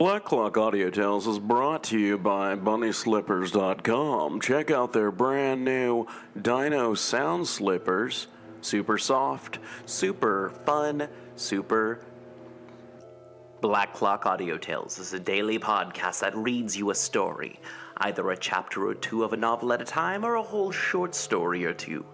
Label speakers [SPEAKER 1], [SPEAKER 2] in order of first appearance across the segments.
[SPEAKER 1] Black Clock Audio Tales is brought to you by BunnySlippers.com. Check out their brand new Dino sound slippers. Super soft, super fun, super...
[SPEAKER 2] Black Clock Audio Tales is a daily podcast that reads you a story, either a chapter or two of a novel at a time or a whole short story or two.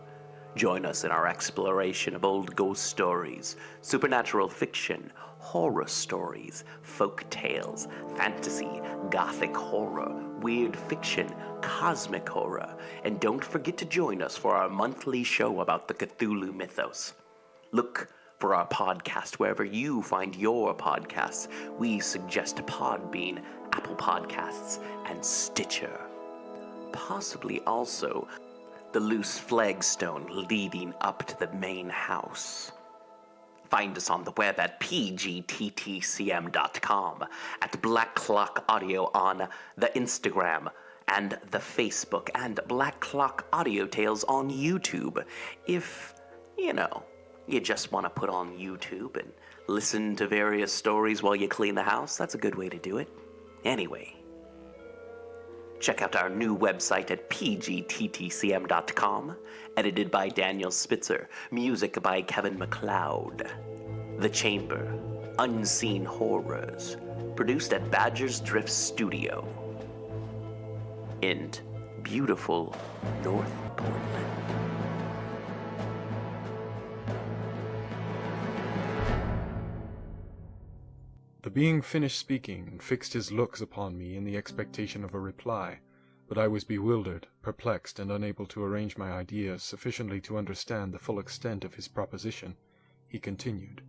[SPEAKER 2] Join us in our exploration of old ghost stories, supernatural fiction, horror stories, folk tales, fantasy, gothic horror, weird fiction, cosmic horror, and don't forget to join us for our monthly show about the Cthulhu Mythos. Look for our podcast wherever you find your podcasts. We suggest Podbean, Apple Podcasts, and Stitcher. Possibly also the loose flagstone leading up to the main house. Find us on the web at pgttcm.com, at Black Clock Audio on the Instagram and the Facebook, and Black Clock Audio Tales on YouTube. If, you just want to put on YouTube and listen to various stories while you clean the house, that's a good way to do it. Anyway, check out our new website at pgttcm.com, edited by Daniel Spitzer, music by Kevin MacLeod. The Chamber, Unseen Horrors, produced at Badger's Drift Studio in beautiful North Portland.
[SPEAKER 3] The being finished speaking and fixed his looks upon me in the expectation of a reply, but I was bewildered, perplexed, and unable to arrange my ideas sufficiently to understand the full extent of his proposition. He continued,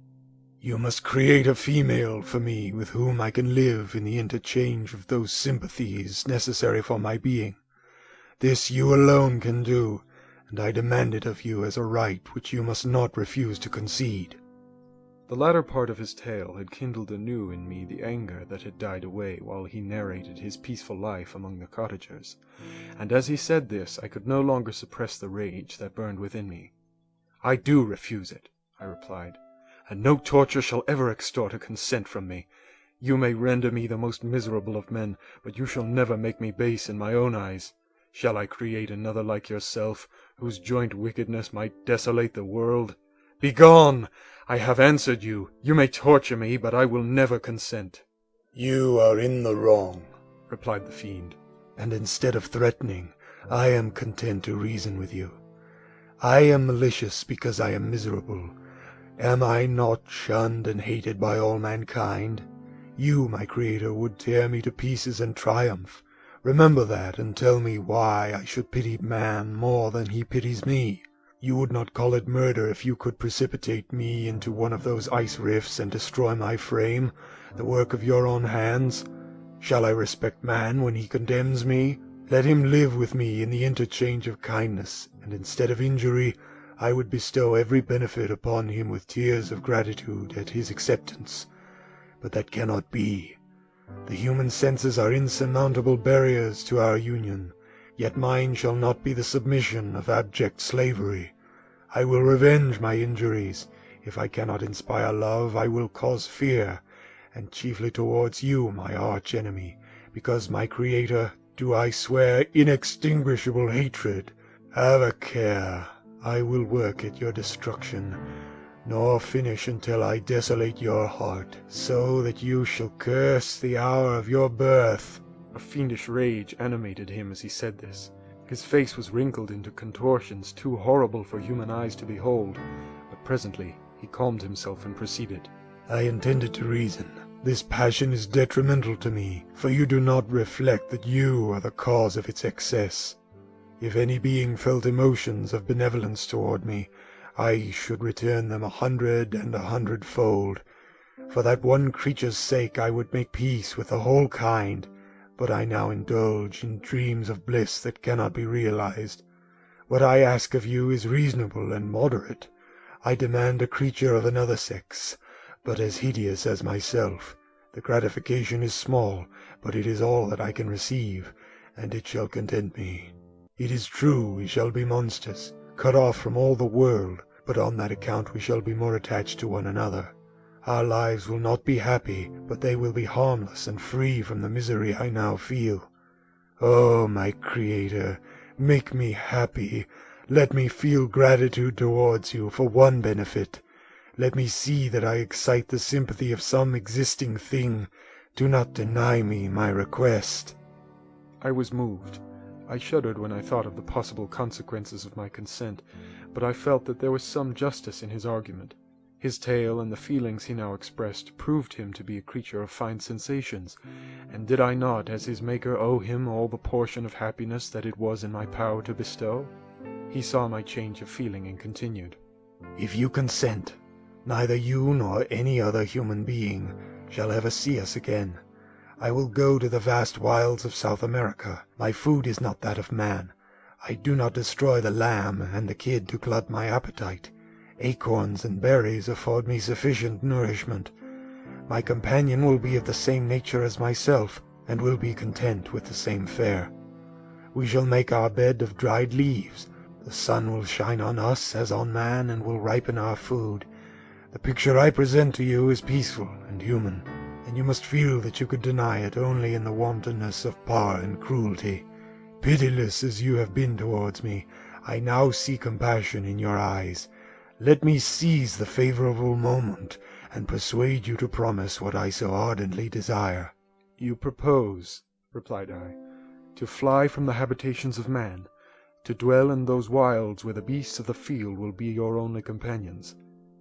[SPEAKER 3] "You must create a female for me with whom I can live in the interchange of those sympathies necessary for my being. This you alone can do, and I demand it of you as a right which you must not refuse to concede." The latter part of his tale had kindled anew in me the anger that had died away while he narrated his peaceful life among the cottagers, and as he said this I could no longer suppress the rage that burned within me. "I do refuse it," I replied, "and no torture shall ever extort a consent from me. You may render me the most miserable of men, but you shall never make me base in my own eyes. Shall I create another like yourself, whose joint wickedness might desolate the world? Begone! I have answered you. You may torture me, but I will never consent." "You are in the wrong," replied the fiend, "and instead of threatening, I am content to reason with you. I am malicious because I am miserable. Am I not shunned and hated by all mankind? You, my creator, would tear me to pieces and triumph. Remember that, and tell me why I should pity man more than he pities me. You would not call it murder if you could precipitate me into one of those ice rifts and destroy my frame, the work of your own hands. Shall I respect man when he condemns me? Let him live with me in the interchange of kindness, and instead of injury, I would bestow every benefit upon him with tears of gratitude at his acceptance. But that cannot be. The human senses are insurmountable barriers to our union. Yet mine shall not be the submission of abject slavery. I will revenge my injuries. If I cannot inspire love, I will cause fear, and chiefly towards you, my arch-enemy, because my creator, do I swear inextinguishable hatred. Have a care. I will work at your destruction, nor finish until I desolate your heart, so that you shall curse the hour of your birth." A fiendish rage animated him as he said this. His face was wrinkled into contortions too horrible for human eyes to behold, but presently he calmed himself and proceeded. "I intended to reason. This passion is detrimental to me, for you do not reflect that you are the cause of its excess. If any being felt emotions of benevolence toward me, I should return them 100 and 100-fold. For that one creature's sake I would make peace with the whole kind, but I now indulge in dreams of bliss that cannot be realized. What I ask of you is reasonable and moderate. I demand a creature of another sex, but as hideous as myself. The gratification is small, but it is all that I can receive, and it shall content me. It is true we shall be monsters, cut off from all the world, but on that account we shall be more attached to one another.
[SPEAKER 4] Our lives will not be happy, but they will be harmless and free from the misery I now feel. Oh, my Creator, make me happy. Let me feel gratitude towards you for one benefit. Let me see that I excite the sympathy of some existing thing. Do not deny me my request."
[SPEAKER 3] I was moved. I shuddered when I thought of the possible consequences of my consent, but I felt that there was some justice in his argument. His tale and the feelings he now expressed proved him to be a creature of fine sensations, and did I not, as his maker, owe him all the portion of happiness that it was in my power to bestow? He saw my change of feeling and continued,
[SPEAKER 4] "If you consent, neither you nor any other human being shall ever see us again. I will go to the vast wilds of South America. My food is not that of man. I do not destroy the lamb and the kid to glut my appetite. Acorns and berries afford me sufficient nourishment. My companion will be of the same nature as myself, and will be content with the same fare. We shall make our bed of dried leaves. The sun will shine on us as on man, and will ripen our food. The picture I present to you is peaceful and human, and you must feel that you could deny it only in the wantonness of power and cruelty. Pitiless as you have been towards me, I now see compassion in your eyes. Let me seize the favorable moment, and persuade you to promise what I so ardently desire."
[SPEAKER 3] "You propose," replied I, "to fly from the habitations of man, to dwell in those wilds where the beasts of the field will be your only companions.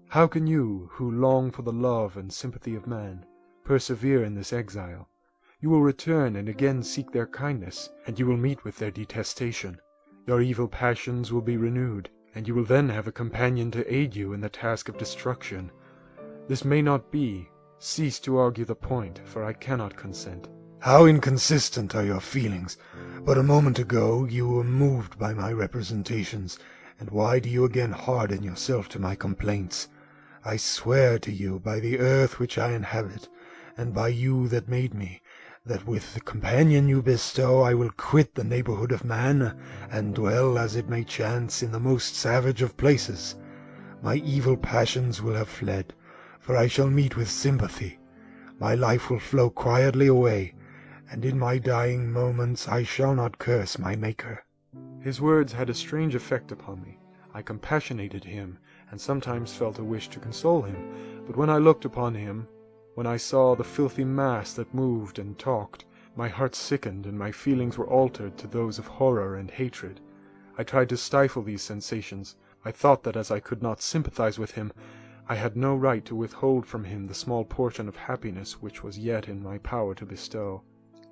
[SPEAKER 3] How can you, who long for the love and sympathy of man, persevere in this exile? You will return and again seek their kindness, and you will meet with their detestation. Your evil passions will be renewed, and you will then have a companion to aid you in the task of destruction. This may not be. Cease to argue the point, for I cannot consent."
[SPEAKER 4] "How inconsistent are your feelings! But a moment ago you were moved by my representations, and why do you again harden yourself to my complaints? I swear to you by the earth which I inhabit, and by you that made me, that with the companion you bestow I will quit the neighborhood of man, and dwell, as it may chance, in the most savage of places. My evil passions will have fled, for I shall meet with sympathy. My life will flow quietly away, and in my dying moments I shall not curse my Maker."
[SPEAKER 3] His words had a strange effect upon me. I compassionated him, and sometimes felt a wish to console him, but when I looked upon him, when I saw the filthy mass that moved and talked, my heart sickened and my feelings were altered to those of horror and hatred. I tried to stifle these sensations. I thought that as I could not sympathize with him, I had no right to withhold from him the small portion of happiness which was yet in my power to bestow.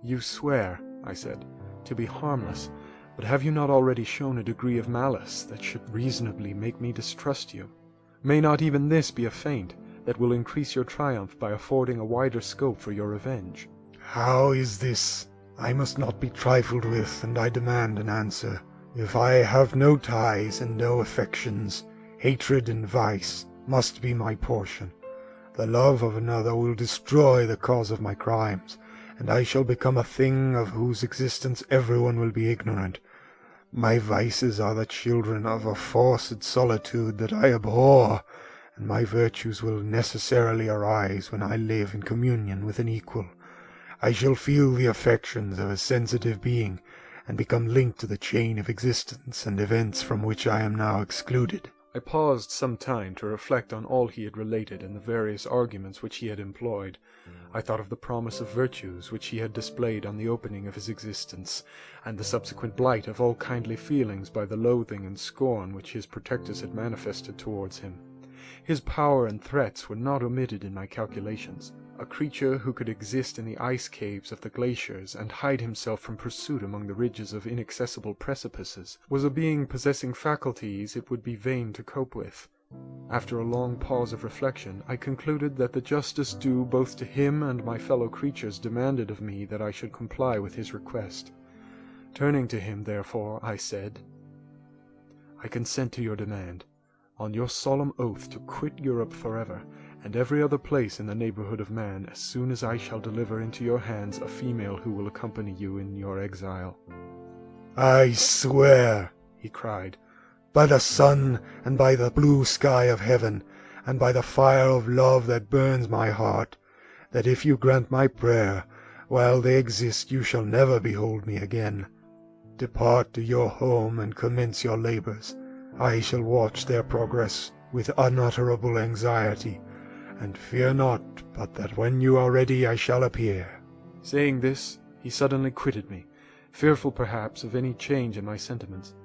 [SPEAKER 3] "You swear," I said, "to be harmless, but have you not already shown a degree of malice that should reasonably make me distrust you? May not even this be a feint that will increase your triumph by affording a wider scope for your revenge?"
[SPEAKER 4] "How is this? I must not be trifled with, and I demand an answer. If I have no ties and no affections, hatred and vice must be my portion. The love of another will destroy the cause of my crimes, and I shall become a thing of whose existence everyone will be ignorant. My vices are the children of a forced solitude that I abhor, and my virtues will necessarily arise when I live in communion with an equal. I shall feel the affections of a sensitive being, and become linked to the chain of existence and events from which I am now excluded."
[SPEAKER 3] I paused some time to reflect on all he had related and the various arguments which he had employed. I thought of the promise of virtues which he had displayed on the opening of his existence, and the subsequent blight of all kindly feelings by the loathing and scorn which his protectors had manifested towards him. His power and threats were not omitted in my calculations. A creature who could exist in the ice caves of the glaciers and hide himself from pursuit among the ridges of inaccessible precipices was a being possessing faculties it would be vain to cope with. After a long pause of reflection, I concluded that the justice due both to him and my fellow creatures demanded of me that I should comply with his request. Turning to him, therefore, I said, "I consent to your demand, on your solemn oath to quit Europe forever, and every other place in the neighborhood of man, as soon as I shall deliver into your hands a female who will accompany you in your exile."
[SPEAKER 4] "I swear," he cried, "by the sun and by the blue sky of heaven, and by the fire of love that burns my heart, that if you grant my prayer, while they exist you shall never behold me again. Depart to your home and commence your labors. I shall watch their progress with unutterable anxiety, and fear not but that when you are ready I shall appear."
[SPEAKER 3] Saying this, he suddenly quitted me, fearful perhaps of any change in my sentiments.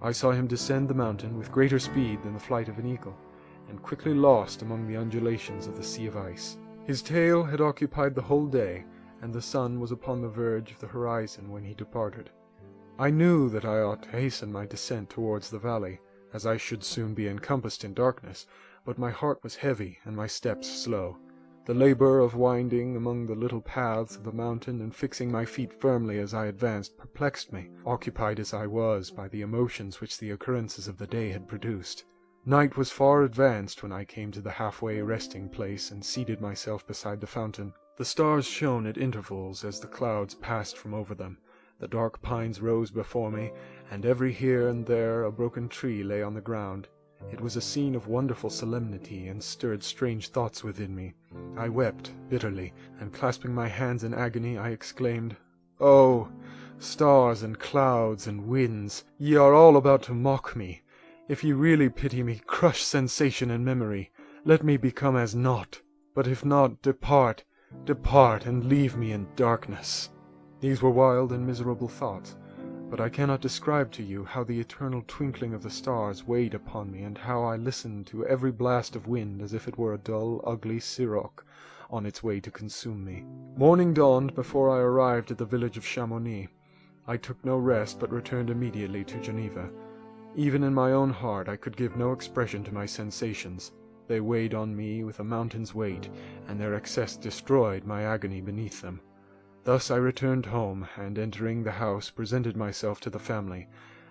[SPEAKER 3] I saw him descend the mountain with greater speed than the flight of an eagle, and quickly lost among the undulations of the sea of ice. His tale had occupied the whole day, and the sun was upon the verge of the horizon when he departed. I knew that I ought to hasten my descent towards the valley, as I should soon be encompassed in darkness, but my heart was heavy and my steps slow. The labor of winding among the little paths of the mountain and fixing my feet firmly as I advanced perplexed me, occupied as I was by the emotions which the occurrences of the day had produced. Night was far advanced when I came to the halfway resting place and seated myself beside the fountain. The stars shone at intervals as the clouds passed from over them. The dark pines rose before me, and every here and there a broken tree lay on the ground. It was a scene of wonderful solemnity, and stirred strange thoughts within me. I wept bitterly, and clasping my hands in agony, I exclaimed, "Oh, stars and clouds and winds, ye are all about to mock me. If ye really pity me, crush sensation and memory. Let me become as naught. But if not, depart, depart, and leave me in darkness." These were wild and miserable thoughts, but I cannot describe to you how the eternal twinkling of the stars weighed upon me, and how I listened to every blast of wind as if it were a dull, ugly siroc on its way to consume me. Morning dawned before I arrived at the village of Chamonix. I took no rest, but returned immediately to Geneva. Even in my own heart I could give no expression to my sensations. They weighed on me with a mountain's weight, and their excess destroyed my agony beneath them. Thus I returned home, and entering the house presented myself to the family.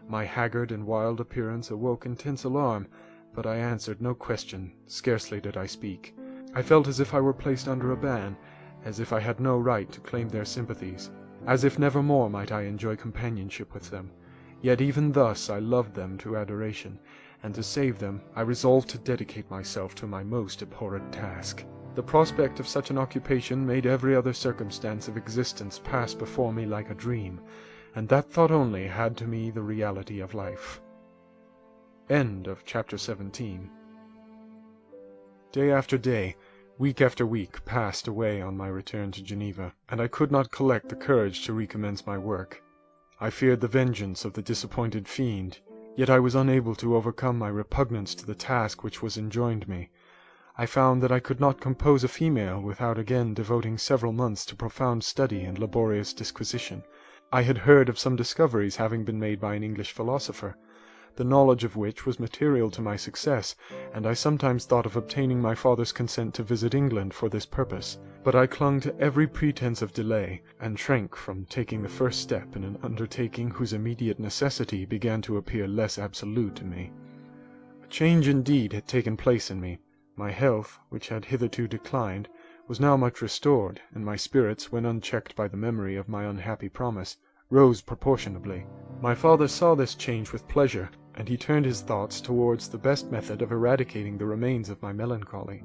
[SPEAKER 3] My haggard and wild appearance awoke intense alarm, but I answered no question, scarcely did I speak. I felt as if I were placed under a ban, as if I had no right to claim their sympathies, as if never more might I enjoy companionship with them. Yet even thus I loved them to adoration, and to save them I resolved to dedicate myself to my most abhorred task. The prospect of such an occupation made every other circumstance of existence pass before me like a dream, and that thought only had to me the reality of life. End of chapter 17. Day after day, week after week passed away on my return to Geneva, and I could not collect the courage to recommence my work. I feared the vengeance of the disappointed fiend, yet I was unable to overcome my repugnance to the task which was enjoined me. I found that I could not compose a female without again devoting several months to profound study and laborious disquisition. I had heard of some discoveries having been made by an English philosopher, the knowledge of which was material to my success, and I sometimes thought of obtaining my father's consent to visit England for this purpose. But I clung to every pretense of delay, and shrank from taking the first step in an undertaking whose immediate necessity began to appear less absolute to me. A change indeed had taken place in me. My health, which had hitherto declined, was now much restored, and my spirits, when unchecked by the memory of my unhappy promise, rose proportionably. My father saw this change with pleasure, and he turned his thoughts towards the best method of eradicating the remains of my melancholy,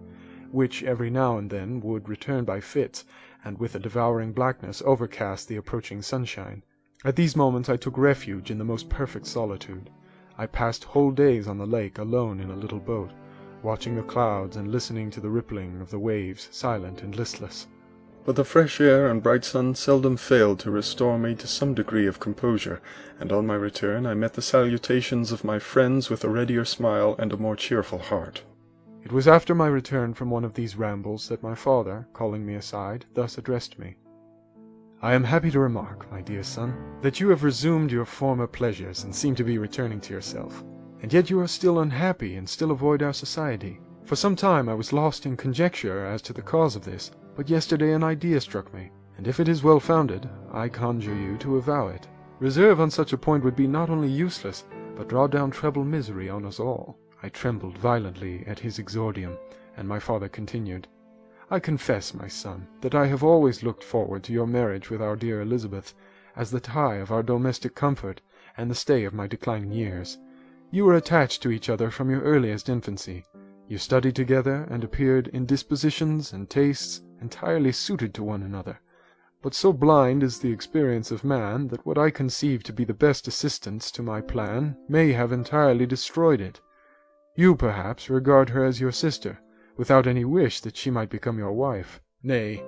[SPEAKER 3] which every now and then would return by fits, and with a devouring blackness overcast the approaching sunshine. At these moments I took refuge in the most perfect solitude. I passed whole days on the lake alone in a little boat, watching the clouds and listening to the rippling of the waves, silent and listless.
[SPEAKER 5] But the fresh air and bright sun seldom failed to restore me to some degree of composure, and on my return I met the salutations of my friends with a readier smile and a more cheerful heart.
[SPEAKER 3] It was after my return from one of these rambles that my father, calling me aside, thus addressed me. "I am happy to remark, my dear son, that you have resumed your former pleasures and seem to be returning to yourself. And yet you are still unhappy and still avoid our society. For some time I was lost in conjecture as to the cause of this, but yesterday an idea struck me, and if it is well founded, I conjure you to avow it. Reserve on such a point would be not only useless, but draw down treble misery on us all." I trembled violently at his exordium, and my father continued, "I confess, my son, that I have always looked forward to your marriage with our dear Elizabeth, as the tie of our domestic comfort, and the stay of my declining years. You were attached to each other from your earliest infancy. You studied together, and appeared in dispositions and tastes entirely suited to one another. But so blind is the experience of man that what I conceive to be the best assistance to my plan may have entirely destroyed it. You, perhaps, regard her as your sister, without any wish that she might become your wife. Nay,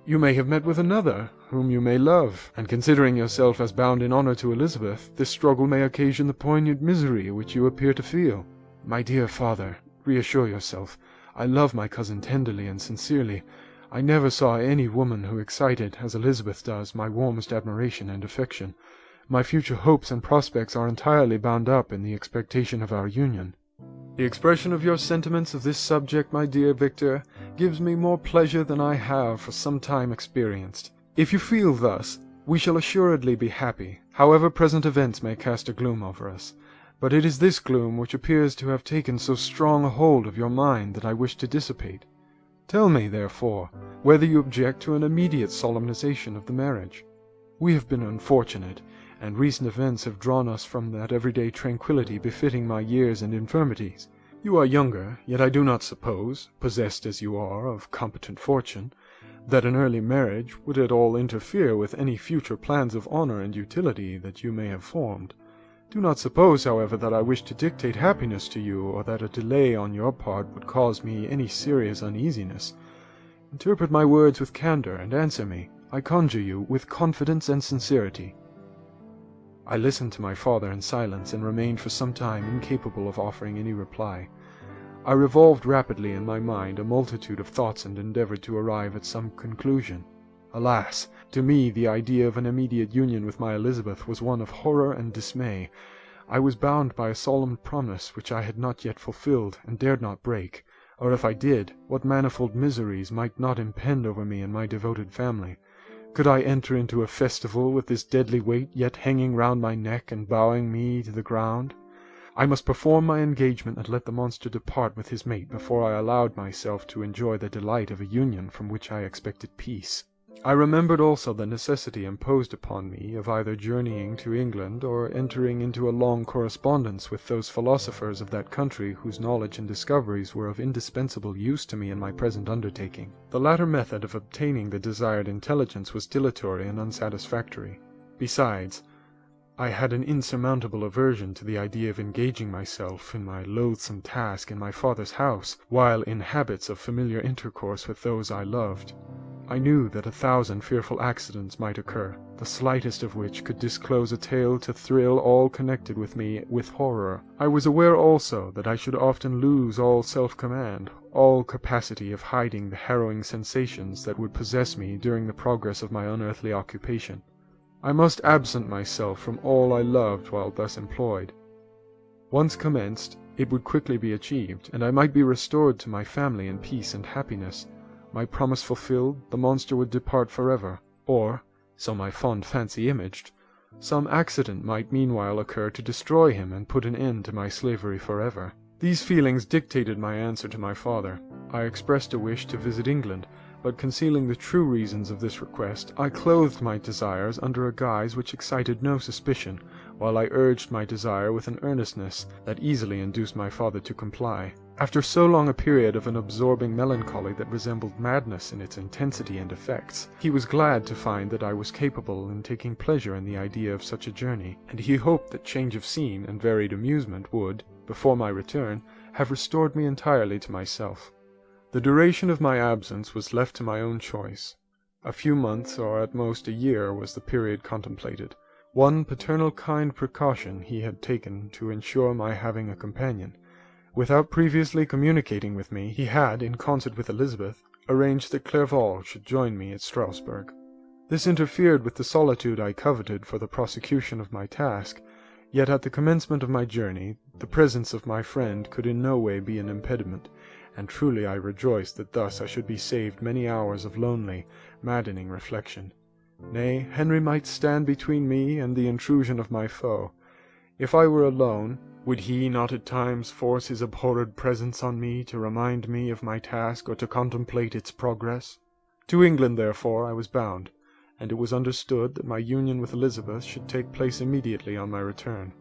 [SPEAKER 3] you may have met with another, whom you may love, and considering yourself as bound in honour to Elizabeth, this struggle may occasion the poignant misery which you appear to feel. My dear father, reassure yourself. I love my cousin tenderly and sincerely. I never saw any woman who excited, as Elizabeth does, my warmest admiration and affection. My future hopes and prospects are entirely bound up in the expectation of our union. The expression of your sentiments of this subject, my dear Victor, gives me more pleasure than I have for some time experienced. If you feel thus, we shall assuredly be happy, however present events may cast a gloom over us. But it is this gloom which appears to have taken so strong a hold of your mind that I wish to dissipate. Tell me, therefore, whether you object to an immediate solemnization of the marriage. We have been unfortunate, and recent events have drawn us from that everyday tranquillity befitting my years and infirmities. You are younger, yet I do not suppose, possessed as you are of competent fortune, that an early marriage would at all interfere with any future plans of honour and utility that you may have formed. Do not suppose, however, that I wish to dictate happiness to you, or that a delay on your part would cause me any serious uneasiness. Interpret my words with candour, and answer me, I conjure you, with confidence and sincerity." I listened to my father in silence, and remained for some time incapable of offering any reply. I revolved rapidly in my mind a multitude of thoughts, and endeavoured to arrive at some conclusion. Alas! To me the idea of an immediate union with my Elizabeth was one of horror and dismay. I was bound by a solemn promise which I had not yet fulfilled, and dared not break, or if I did, what manifold miseries might not impend over me and my devoted family. Could I enter into a festival with this deadly weight yet hanging round my neck and bowing me to the ground? I must perform my engagement and let the monster depart with his mate before I allowed myself to enjoy the delight of a union from which I expected peace. I remembered also the necessity imposed upon me of either journeying to England or entering into a long correspondence with those philosophers of that country whose knowledge and discoveries were of indispensable use to me in my present undertaking. The latter method of obtaining the desired intelligence was dilatory and unsatisfactory. Besides, I had an insurmountable aversion to the idea of engaging myself in my loathsome task in my father's house, while in habits of familiar intercourse with those I loved. I knew that 1,000 fearful accidents might occur, the slightest of which could disclose a tale to thrill all connected with me with horror. I was aware also that I should often lose all self-command, all capacity of hiding the harrowing sensations that would possess me during the progress of my unearthly occupation. I must absent myself from all I loved while thus employed. Once commenced, it would quickly be achieved, and I might be restored to my family in peace and happiness. My promise fulfilled, the monster would depart forever, or, so my fond fancy imaged, some accident might meanwhile occur to destroy him and put an end to my slavery forever. These feelings dictated my answer to my father. I expressed a wish to visit England, but concealing the true reasons of this request, I clothed my desires under a guise which excited no suspicion, while I urged my desire with an earnestness that easily induced my father to comply. After so long a period of an absorbing melancholy that resembled madness in its intensity and effects, he was glad to find that I was capable in taking pleasure in the idea of such a journey, and he hoped that change of scene and varied amusement would, before my return, have restored me entirely to myself. The duration of my absence was left to my own choice. A few months, or at most a year, was the period contemplated. One paternal kind precaution he had taken to ensure my having a companion. Without previously communicating with me, he had, in concert with Elizabeth, arranged that Clerval should join me at Strasbourg. This interfered with the solitude I coveted for the prosecution of my task, yet at the commencement of my journey the presence of my friend could in no way be an impediment, and truly I rejoiced that thus I should be saved many hours of lonely, maddening reflection. Nay, Henry might stand between me and the intrusion of my foe. If I were alone, would he not at times force his abhorred presence on me to remind me of my task or to contemplate its progress? To England, therefore, I was bound, and it was understood that my union with Elizabeth should take place immediately on my return.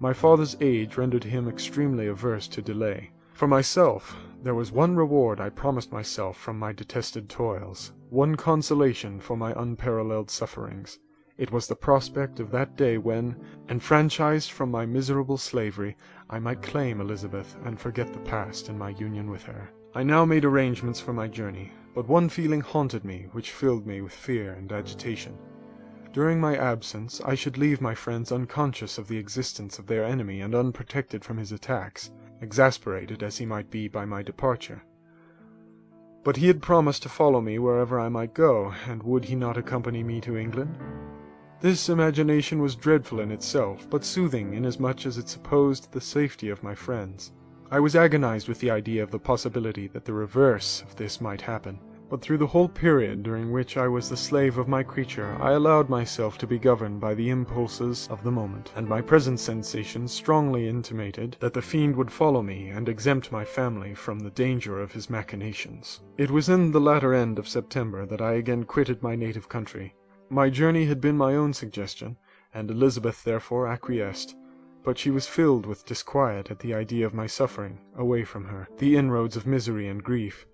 [SPEAKER 3] My father's age rendered him extremely averse to delay, For myself, there was one reward I promised myself from my detested toils, one consolation for my unparalleled sufferings. It was the prospect of that day when, enfranchised from my miserable slavery, I might claim Elizabeth and forget the past in my union with her. I now made arrangements for my journey, but one feeling haunted me which filled me with fear and agitation. During my absence I should leave my friends unconscious of the existence of their enemy and unprotected from his attacks, exasperated as he might be by my departure. But he had promised to follow me wherever I might go, and would he not accompany me to England? This imagination was dreadful in itself, but soothing inasmuch as it supposed the safety of my friends. I was agonized with the idea of the possibility that the reverse of this might happen, but through the whole period during which I was the slave of my creature I allowed myself to be governed by the impulses of the moment, and my present sensations strongly intimated that the fiend would follow me and exempt my family from the danger of his machinations. It was in the latter end of September that I again quitted my native country. My journey had been my own suggestion, and Elizabeth therefore acquiesced, but she was filled with disquiet at the idea of my suffering, away from her, the inroads of misery and grief.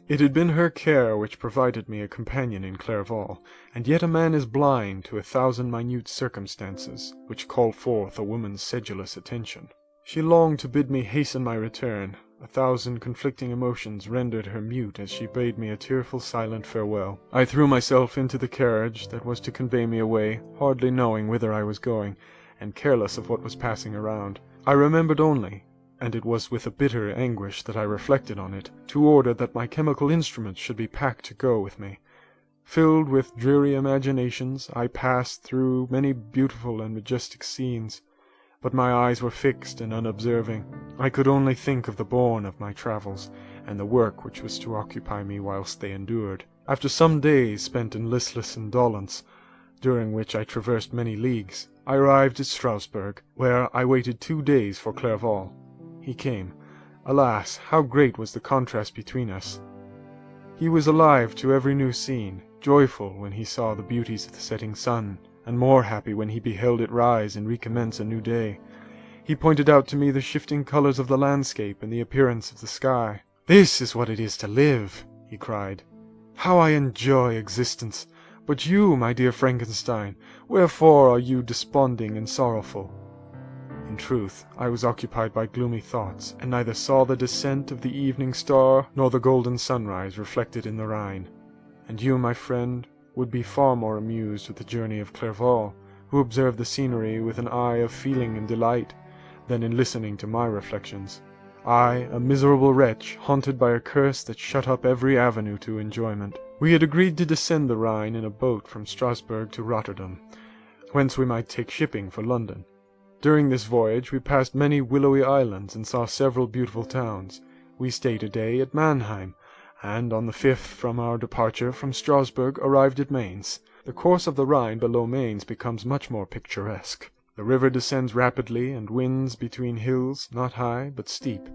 [SPEAKER 3] It had been her care which provided me a companion in Clerval, and yet a man is blind to 1,000 minute circumstances, which call forth a woman's sedulous attention. She longed to bid me hasten my return. 1,000 conflicting emotions rendered her mute as she bade me a tearful silent farewell. I threw myself into the carriage that was to convey me away, hardly knowing whither I was going, and careless of what was passing around. I remembered only, and it was with a bitter anguish that I reflected on it, to order that my chemical instruments should be packed to go with me. Filled with dreary imaginations, I passed through many beautiful and majestic scenes, but my eyes were fixed and unobserving. I could only think of the bourne of my travels, and the work which was to occupy me whilst they endured. After some days spent in listless indolence, during which I traversed many leagues, I arrived at Strasbourg, where I waited 2 days for Clerval. He came. Alas, how great was the contrast between us! He was alive to every new scene, joyful when he saw the beauties of the setting sun, and more happy when he beheld it rise and recommence a new day. He pointed out to me the shifting colors of the landscape and the appearance of the sky. "This is what it is to live," he cried. "How I enjoy existence! But you, my dear Frankenstein, wherefore are you desponding and sorrowful?" In truth, I was occupied by gloomy thoughts, and neither saw the descent of the evening star nor the golden sunrise reflected in the Rhine. And you, my friend, would be far more amused with the journey of Clerval, who observed the scenery with an eye of feeling and delight, than in listening to my reflections. I, a miserable wretch, haunted by a curse that shut up every avenue to enjoyment. We had agreed to descend the Rhine in a boat from Strasbourg to Rotterdam, whence we might take shipping for London. During this voyage we passed many willowy islands and saw several beautiful towns. We stayed a day at Mannheim, and on the 5th from our departure from Strasbourg arrived at Mainz. The course of the Rhine below Mainz becomes much more picturesque. The river descends rapidly and winds between hills, not high but steep,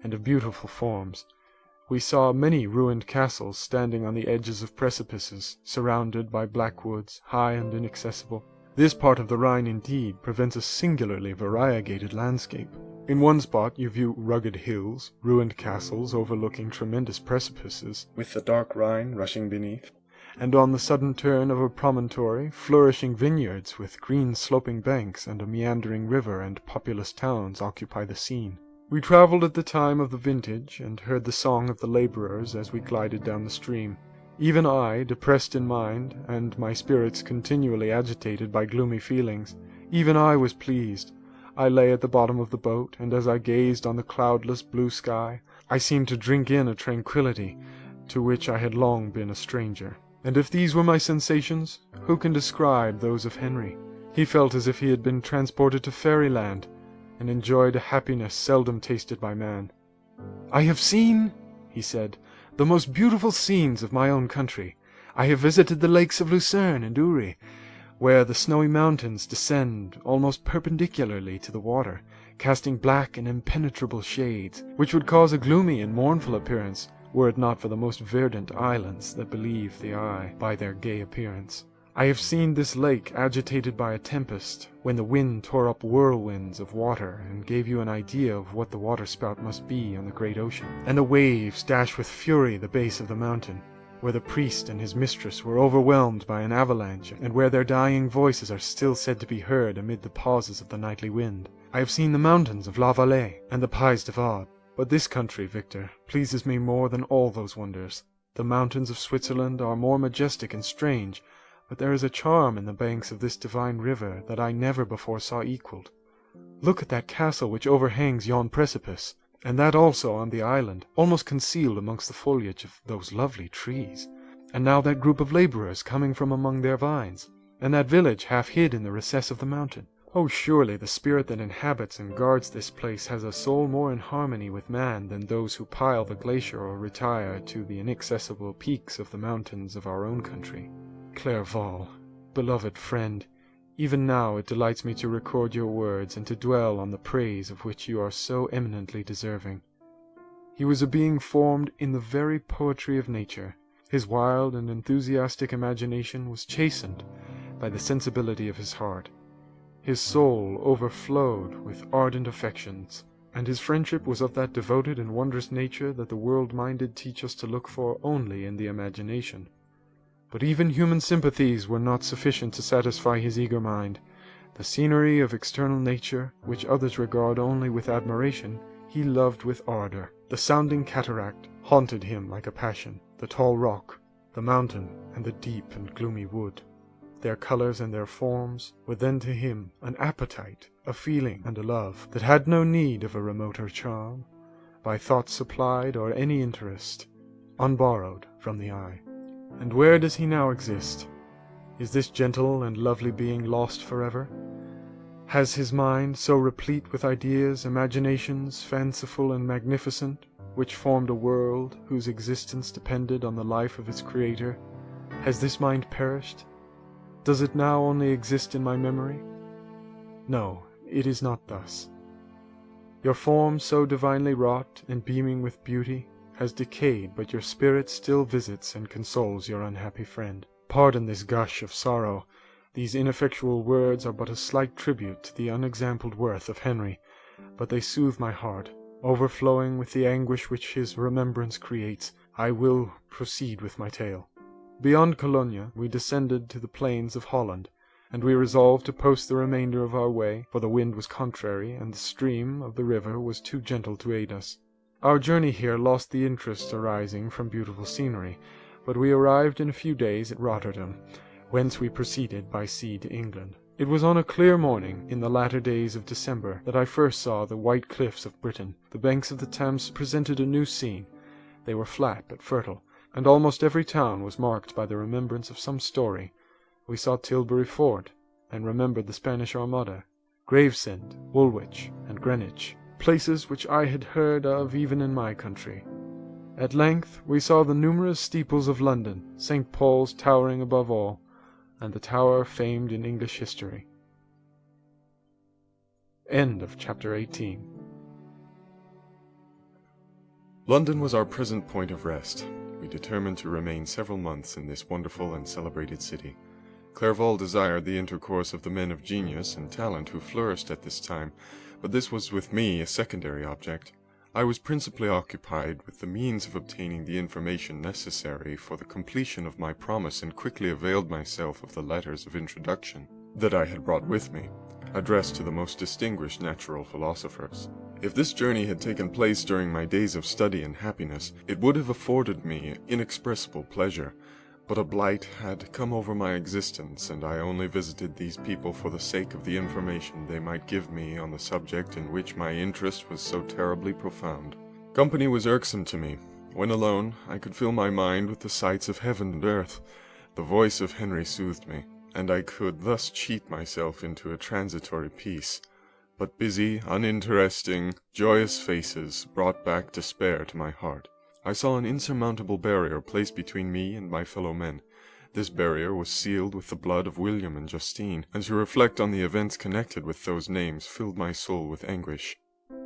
[SPEAKER 3] and of beautiful forms. We saw many ruined castles standing on the edges of precipices, surrounded by black woods, high and inaccessible. This part of the Rhine, indeed, presents a singularly variegated landscape. In one spot you view rugged hills, ruined castles overlooking tremendous precipices,
[SPEAKER 5] with the dark Rhine rushing beneath.
[SPEAKER 3] and on the sudden turn of a promontory, flourishing vineyards with green sloping banks and a meandering river and populous towns occupy the scene. We travelled at the time of the vintage, and heard the song of the labourers as we glided down the stream. Even I, depressed in mind, and my spirits continually agitated by gloomy feelings, even I was pleased. I lay at the bottom of the boat, and as I gazed on the cloudless blue sky, I seemed to drink in a tranquillity to which I had long been a stranger. And if these were my sensations, who can describe those of Henry? He felt as if he had been transported to fairyland, and enjoyed a happiness seldom tasted by man. "I have seen," he said, "the most beautiful scenes of my own country. I have visited the lakes of Lucerne and Uri, where the snowy mountains descend almost perpendicularly to the water, casting black and impenetrable shades, which would cause a gloomy and mournful appearance, were it not for the most verdant islands that belie the eye by their gay appearance. I have seen this lake agitated by a tempest, when the wind tore up whirlwinds of water and gave you an idea of what the waterspout must be on the great ocean, and the waves dash with fury the base of the mountain, where the priest and his mistress were overwhelmed by an avalanche, and where their dying voices are still said to be heard amid the pauses of the nightly wind. I have seen the mountains of La Valais and the Pays de Vaud. But this country, Victor, pleases me more than all those wonders. The mountains of Switzerland are more majestic and strange, but there is a charm in the banks of this divine river that I never before saw equalled. Look at that castle which overhangs yon precipice, and that also on the island, almost concealed amongst the foliage of those lovely trees. And now that group of labourers coming from among their vines, and that village half hid in the recess of the mountain. Oh, surely the spirit that inhabits and guards this place has a soul more in harmony with man than those who pile the glacier or retire to the inaccessible peaks of the mountains of our own country. Clerval, beloved friend, even now it delights me to record your words and to dwell on the praise of which you are so eminently deserving. He was a being formed in the very poetry of nature. His wild and enthusiastic imagination was chastened by the sensibility of his heart. His soul overflowed with ardent affections, and his friendship was of that devoted and wondrous nature that the world-minded teach us to look for only in the imagination. But even human sympathies were not sufficient to satisfy his eager mind. The scenery of external nature, which others regard only with admiration, he loved with ardor. The sounding cataract haunted him like a passion, the tall rock, the mountain, and the deep and gloomy wood. Their colours and their forms were then to him an appetite, a feeling, and a love that had no need of a remoter charm, by thought supplied or any interest, unborrowed from the eye. And where does he now exist? Is this gentle and lovely being lost forever? Has his mind, so replete with ideas, imaginations, fanciful and magnificent, which formed a world whose existence depended on the life of its creator, has this mind perished? Does it now only exist in my memory? No, it is not thus. Your form, so divinely wrought and beaming with beauty, has decayed, but your spirit still visits and consoles your unhappy friend. Pardon this gush of sorrow. These ineffectual words are but a slight tribute to the unexampled worth of Henry, but they soothe my heart. Overflowing with the anguish which his remembrance creates, I will proceed with my tale. Beyond Cologne we descended to the plains of Holland, and we resolved to post the remainder of our way, for the wind was contrary, and the stream of the river was too gentle to aid us. Our journey here lost the interest arising from beautiful scenery, but we arrived in a few days at Rotterdam, whence we proceeded by sea to England. It was on a clear morning, in the latter days of December, that I first saw the white cliffs of Britain. The banks of the Thames presented a new scene. They were flat but fertile, and almost every town was marked by the remembrance of some story. We saw Tilbury Fort, and remembered the Spanish Armada, Gravesend, Woolwich, and Greenwich, places which I had heard of even in my country. At length we saw the numerous steeples of London, St. Paul's towering above all, and the tower famed in English history. End of chapter 18.
[SPEAKER 5] London was our present point of rest. We determined to remain several months in this wonderful and celebrated city. Clerval desired the intercourse of the men of genius and talent who flourished at this time, but this was with me a secondary object. I was principally occupied with the means of obtaining the information necessary for the completion of my promise, and quickly availed myself of the letters of introduction that I had brought with me, addressed to the most distinguished natural philosophers. If this journey had taken place during my days of study and happiness, it would have afforded me inexpressible pleasure, but a blight had come over my existence, and I only visited these people for the sake of the information they might give me on the subject in which my interest was so terribly profound. Company was irksome to me. When alone, I could fill my mind with the sights of heaven and earth. The voice of Henry soothed me, and I could thus cheat myself into a transitory peace. But busy, uninteresting, joyous faces brought back despair to my heart. I saw an insurmountable barrier placed between me and my fellow men. This barrier was sealed with the blood of William and Justine, and to reflect on the events connected with those names filled my soul with anguish.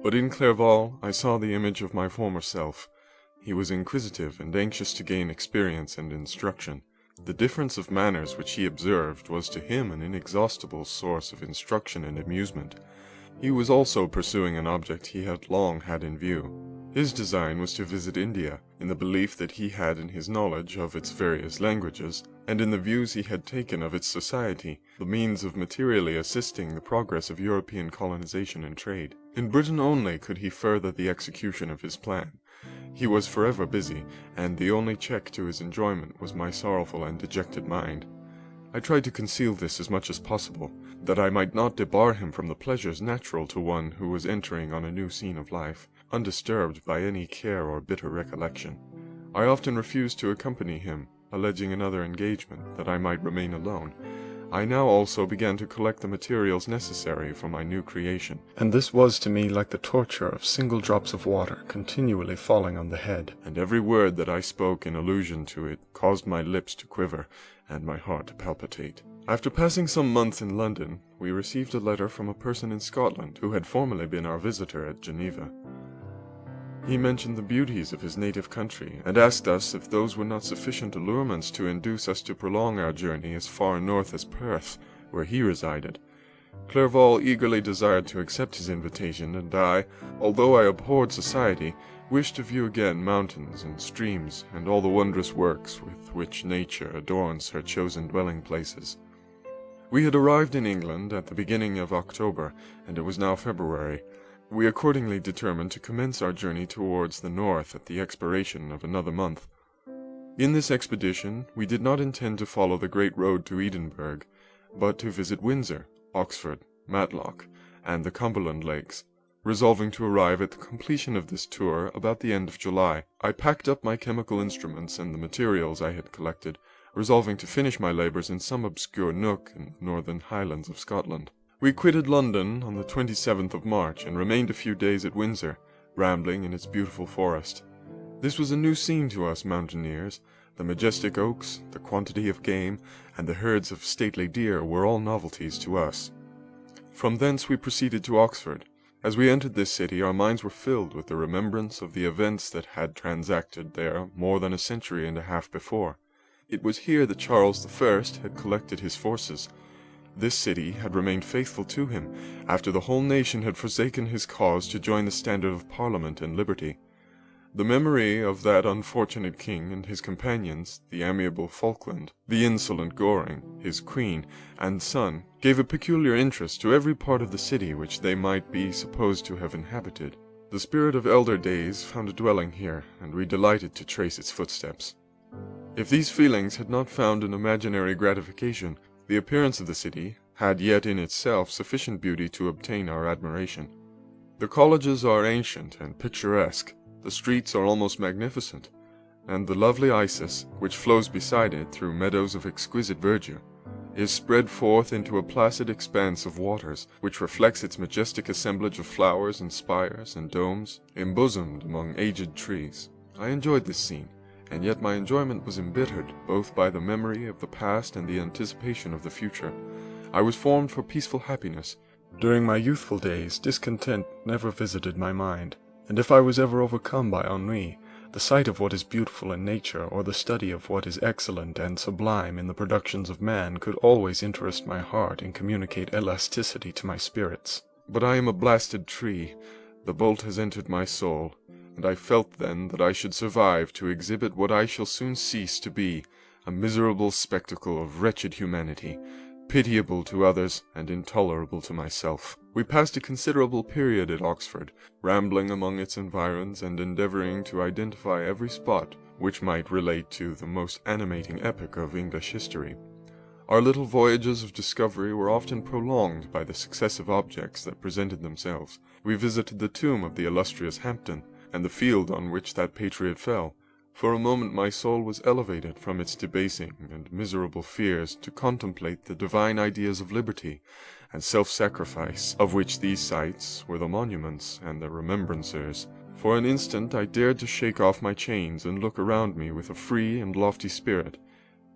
[SPEAKER 5] But in Clerval I saw the image of my former self. He was inquisitive and anxious to gain experience and instruction. The difference of manners which he observed was to him an inexhaustible source of instruction and amusement. He was also pursuing an object he had long had in view. His design was to visit India, in the belief that he had in his knowledge of its various languages, and in the views he had taken of its society, the means of materially assisting the progress of European colonization and trade. In Britain only could he further the execution of his plan. He was forever busy, and the only check to his enjoyment was my sorrowful and dejected mind. I tried to conceal this as much as possible, that I might not debar him from the pleasures natural to one who was entering on a new scene of life, undisturbed by any care or bitter recollection. I often refused to accompany him, alleging another engagement, that I might remain alone. I now also began to collect the materials necessary for my new creation,
[SPEAKER 3] And this was to me like the torture of single drops of water continually falling on the head.
[SPEAKER 5] and every word that I spoke in allusion to it caused my lips to quiver and my heart to palpitate. After passing some months in London, we received a letter from a person in Scotland who had formerly been our visitor at Geneva. He mentioned the beauties of his native country, and asked us if those were not sufficient allurements to induce us to prolong our journey as far north as Perth, where he resided. Clerval eagerly desired to accept his invitation, and I, although I abhorred society, wished to view again mountains and streams, and all the wondrous works with which nature adorns her chosen dwelling places. We had arrived in England at the beginning of October, and it was now February. We accordingly determined to commence our journey towards the north at the expiration of another month. In this expedition we did not intend to follow the great road to Edinburgh, but to visit Windsor, Oxford, Matlock, and the Cumberland Lakes. Resolving to arrive at the completion of this tour about the end of July, I packed up my chemical instruments and the materials I had collected, resolving to finish my labours in some obscure nook in the northern highlands of Scotland. We quitted London on the 27th of March and remained a few days at Windsor, rambling in its beautiful forest. This was a new scene to us mountaineers. The majestic oaks, the quantity of game, and the herds of stately deer were all novelties to us. From thence we proceeded to Oxford. As we entered this city, our minds were filled with the remembrance of the events that had transacted there more than a century and a half before. It was here that Charles I had collected his forces. This city had remained faithful to him, after the whole nation had forsaken his cause to join the standard of Parliament and liberty. The memory of that unfortunate king and his companions, the amiable Falkland, the insolent Goring, his queen, and son, gave a peculiar interest to every part of the city which they might be supposed to have inhabited. The spirit of elder days found a dwelling here, and we delighted to trace its footsteps. If these feelings had not found an imaginary gratification, the appearance of the city had yet in itself sufficient beauty to obtain our admiration. The colleges are ancient and picturesque, the streets are almost magnificent, and the lovely Isis, which flows beside it through meadows of exquisite verdure, is spread forth into a placid expanse of waters, which reflects its majestic assemblage of flowers and spires and domes, embosomed among aged trees. I enjoyed this scene, and yet my enjoyment was embittered both by the memory of the past and the anticipation of the future. I was formed for peaceful happiness.
[SPEAKER 3] During my youthful days, discontent never visited my mind, and if I was ever overcome by ennui, the sight of what is beautiful in nature, or the study of what is excellent and sublime in the productions of man, could always interest my heart and communicate elasticity to my spirits.
[SPEAKER 5] But I am a blasted tree. The bolt has entered my soul, and I felt then that I should survive to exhibit what I shall soon cease to be, a miserable spectacle of wretched humanity, pitiable to others and intolerable to myself. We passed a considerable period at Oxford, rambling among its environs and endeavouring to identify every spot which might relate to the most animating epoch of English history. Our little voyages of discovery were often prolonged by the successive objects that presented themselves. We visited the tomb of the illustrious Hampden, and the field on which that patriot fell. For a moment my soul was elevated from its debasing and miserable fears to contemplate the divine ideas of liberty and self-sacrifice, of which these sites were the monuments and the remembrancers. For an instant I dared to shake off my chains and look around me with a free and lofty spirit,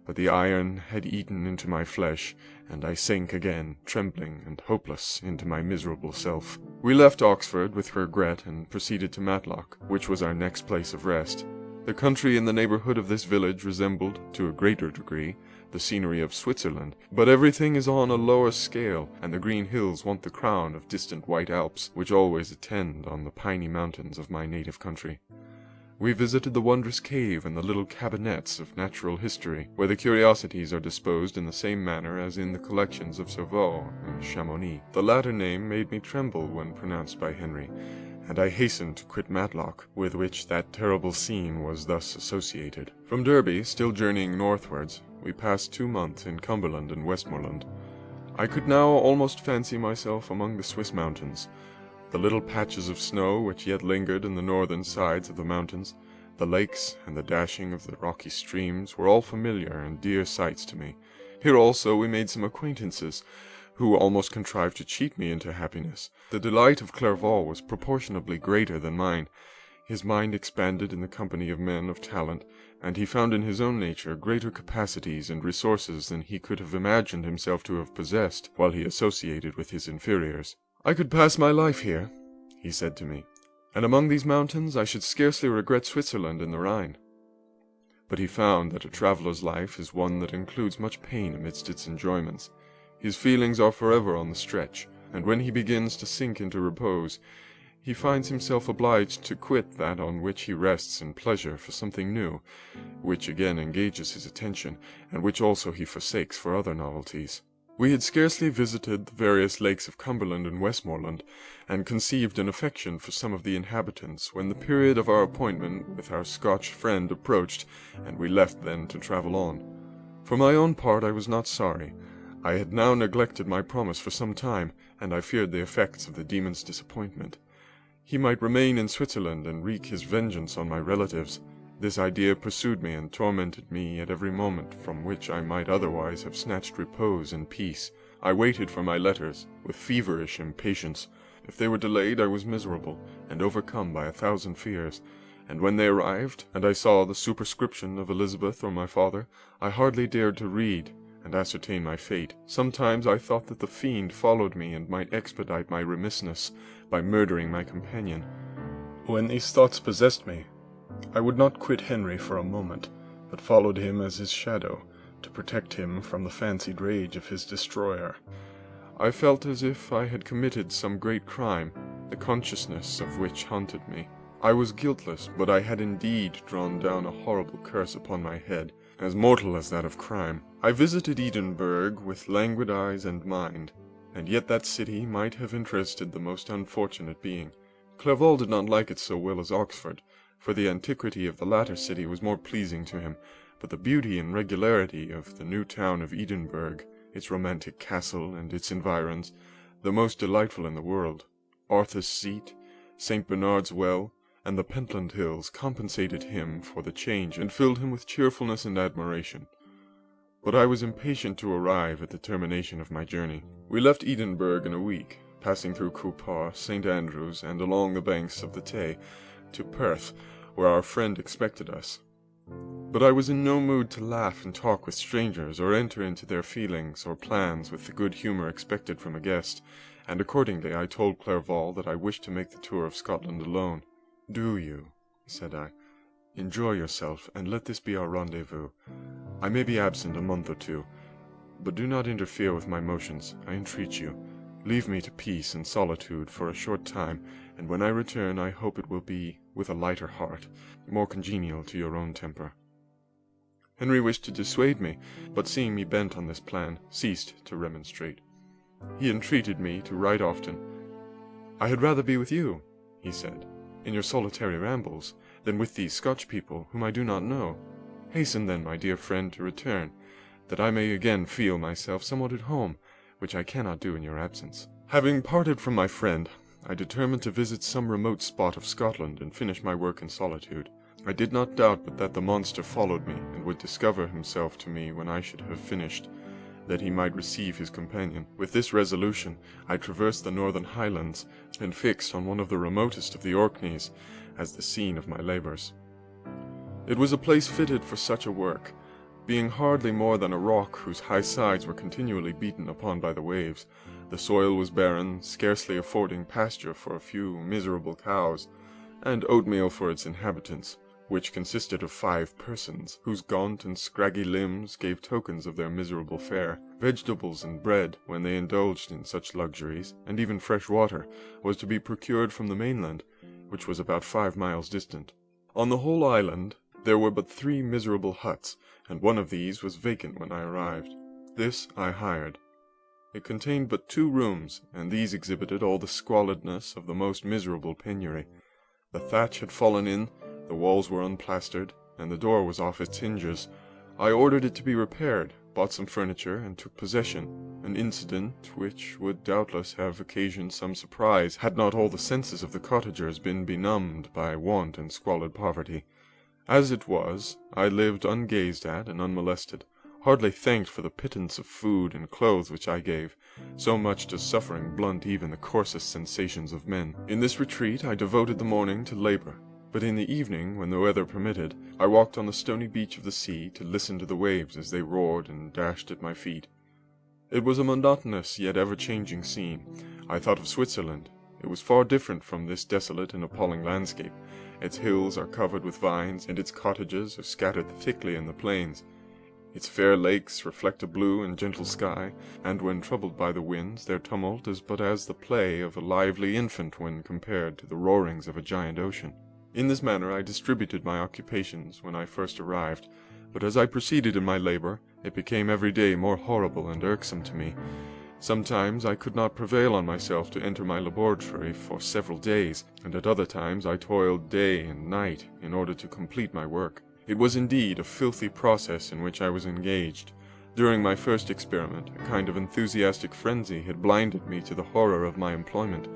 [SPEAKER 5] but the iron had eaten into my flesh, and I sank again, trembling and hopeless, into my miserable self. We left Oxford with regret and proceeded to Matlock, which was our next place of rest. The country in the neighborhood of this village resembled, to a greater degree, the scenery of Switzerland, but everything is on a lower scale, and the green hills want the crown of distant white Alps, which always attend on the piney mountains of my native country. We visited the wondrous cave and the little cabinets of natural history, where the curiosities are disposed in the same manner as in the collections of Sauveur and Chamonix. The latter name made me tremble when pronounced by Henry, and I hastened to quit Matlock, with which that terrible scene was thus associated. From Derby, still journeying northwards, we passed 2 months in Cumberland and Westmoreland. I could now almost fancy myself among the Swiss mountains. The little patches of snow which yet lingered in the northern sides of the mountains, the lakes, and the dashing of the rocky streams were all familiar and dear sights to me. Here also we made some acquaintances, who almost contrived to cheat me into happiness. The delight of Clerval was proportionably greater than mine. His mind expanded in the company of men of talent, and he found in his own nature greater capacities and resources than he could have imagined himself to have possessed while he associated with his inferiors. "I could pass my life here," he said to me, "and among these mountains I should scarcely regret Switzerland and the Rhine." But he found that a traveller's life is one that includes much pain amidst its enjoyments. His feelings are forever on the stretch, and when he begins to sink into repose, he finds himself obliged to quit that on which he rests in pleasure for something new, which again engages his attention, and which also he forsakes for other novelties. We had scarcely visited the various lakes of Cumberland and Westmoreland, and conceived an affection for some of the inhabitants, when the period of our appointment with our Scotch friend approached, and we left then to travel on. For my own part I was not sorry. I had now neglected my promise for some time, and I feared the effects of the demon's disappointment. He might remain in Switzerland and wreak his vengeance on my relatives. This idea pursued me and tormented me at every moment from which I might otherwise have snatched repose and peace. I waited for my letters with feverish impatience. If they were delayed, I was miserable, and overcome by 1,000 fears. And when they arrived, and I saw the superscription of Elizabeth or my father, I hardly dared to read and ascertain my fate. Sometimes I thought that the fiend followed me and might expedite my remissness by murdering my companion. When these thoughts possessed me, I would not quit Henry for a moment, but followed him as his shadow, to protect him from the fancied rage of his destroyer. I felt as if I had committed some great crime, the consciousness of which haunted me. I was guiltless, but I had indeed drawn down a horrible curse upon my head, as mortal as that of crime. I visited Edinburgh with languid eyes and mind, and yet that city might have interested the most unfortunate being. Clerval did not like it so well as Oxford, for the antiquity of the latter city was more pleasing to him, but the beauty and regularity of the new town of Edinburgh, its romantic castle and its environs, the most delightful in the world, Arthur's Seat, St. Bernard's Well, and the Pentland Hills compensated him for the change and filled him with cheerfulness and admiration. But I was impatient to arrive at the termination of my journey. We left Edinburgh in a week, passing through Coupar, St. Andrews, and along the banks of the Tay, to Perth, where our friend expected us. But I was in no mood to laugh and talk with strangers, or enter into their feelings or plans with the good humour expected from a guest, and accordingly I told Clerval that I wished to make the tour of Scotland alone. "Do you," said I, "enjoy yourself, and let this be our rendezvous. I may be absent a month or 2, but do not interfere with my motions, I entreat you. Leave me to peace and solitude for a short time, and when I return I hope it will be with a lighter heart, more congenial to your own temper." Henry wished to dissuade me, but seeing me bent on this plan, ceased to remonstrate. He entreated me to write often. "I had rather be with you," he said, "in your solitary rambles, than with these Scotch people, whom I do not know. Hasten then, my dear friend, to return, that I may again feel myself somewhat at home, which I cannot do in your absence." Having parted from my friend, I determined to visit some remote spot of Scotland and finish my work in solitude. I did not doubt but that the monster followed me, and would discover himself to me when I should have finished, that he might receive his companion. With this resolution, I traversed the northern highlands, and fixed on one of the remotest of the Orkneys as the scene of my labours. It was a place fitted for such a work, being hardly more than a rock whose high sides were continually beaten upon by the waves. The soil was barren, scarcely affording pasture for a few miserable cows, and oatmeal for its inhabitants. which consisted of 5 persons, whose gaunt and scraggy limbs gave tokens of their miserable fare. Vegetables and bread, when they indulged in such luxuries, and even fresh water, was to be procured from the mainland, which was about 5 miles distant. On the whole island there were but 3 miserable huts, and one of these was vacant when I arrived. This I hired. It contained but 2 rooms, and these exhibited all the squalidness of the most miserable penury. The thatch had fallen in, the walls were unplastered, and the door was off its hinges. I ordered it to be repaired, bought some furniture, and took possession, an incident which would doubtless have occasioned some surprise had not all the senses of the cottagers been benumbed by want and squalid poverty. As it was, I lived ungazed at and unmolested, hardly thanked for the pittance of food and clothes which I gave. So much does suffering blunt even the coarsest sensations of men. In this retreat I devoted the morning to labor, but in the evening, when the weather permitted, I walked on the stony beach of the sea to listen to the waves as they roared and dashed at my feet. It was a monotonous yet ever-changing scene. I thought of Switzerland. It was far different from this desolate and appalling landscape. Its hills are covered with vines, and its cottages are scattered thickly in the plains. Its fair lakes reflect a blue and gentle sky, and when troubled by the winds, their tumult is but as the play of a lively infant when compared to the roarings of a giant ocean. In this manner I distributed my occupations when I first arrived, but as I proceeded in my labor, it became every day more horrible and irksome to me. Sometimes I could not prevail on myself to enter my laboratory for several days, and at other times I toiled day and night in order to complete my work. It was indeed a filthy process in which I was engaged. During my first experiment, a kind of enthusiastic frenzy had blinded me to the horror of my employment.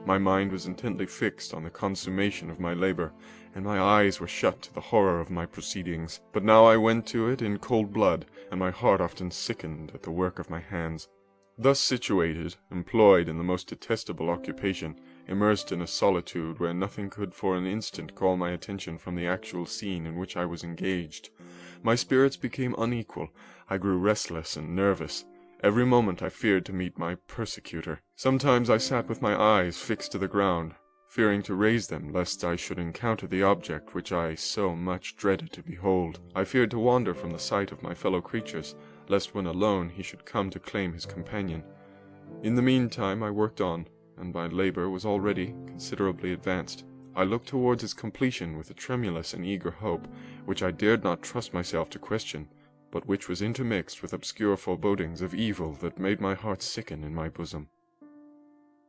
[SPEAKER 5] My mind was intently fixed on the consummation of my labor, and my eyes were shut to the horror of my proceedings. But now I went to it in cold blood, and my heart often sickened at the work of my hands. Thus situated, employed in the most detestable occupation, immersed in a solitude where nothing could for an instant call my attention from the actual scene in which I was engaged, my spirits became unequal. I grew restless and nervous. Every moment I feared to meet my persecutor. Sometimes I sat with my eyes fixed to the ground, fearing to raise them lest I should encounter the object which I so much dreaded to behold. I feared to wander from the sight of my fellow creatures, lest when alone he should come to claim his companion. In the meantime I worked on, and my labor was already considerably advanced. I looked towards its completion with a tremulous and eager hope, which I dared not trust myself to question, but which was intermixed with obscure forebodings of evil that made my heart sicken in my bosom.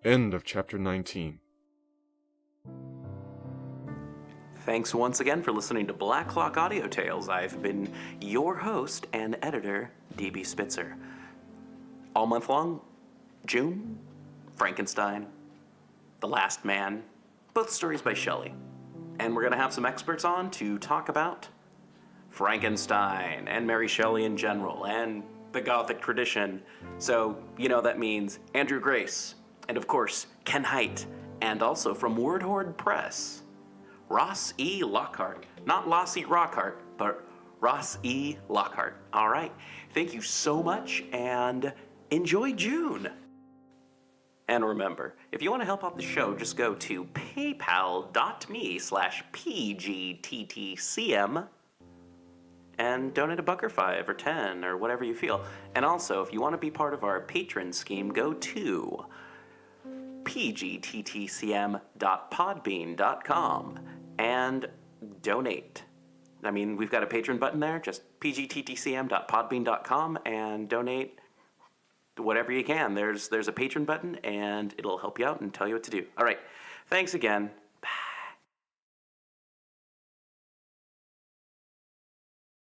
[SPEAKER 5] End of chapter 19.
[SPEAKER 2] Thanks once again for listening to Black Clock Audio Tales. I've been your host and editor, DB Spitzer. All month long, June, Frankenstein, The Last Man, both stories by Shelley. And we're going to have some experts on to talk about Frankenstein and Mary Shelley in general and the Gothic tradition. So, that means Andrew Grace, and of course, Ken Haidt, and also from Word Horde Press, Ross E. Lockhart. Not Lossie Rockhart, but Ross E. Lockhart. All right. Thank you so much, and enjoy June. And remember, if you want to help out the show, just go to paypal.me/pgttcm and donate $1 or $5 or $10 or whatever you feel. And also, if you want to be part of our patron scheme, go to pgttcm.podbean.com and donate. I mean, we've got a patron button there, just pgttcm.podbean.com and donate whatever you can. There's a patron button, and it'll help you out and tell you what to do. All right, thanks again.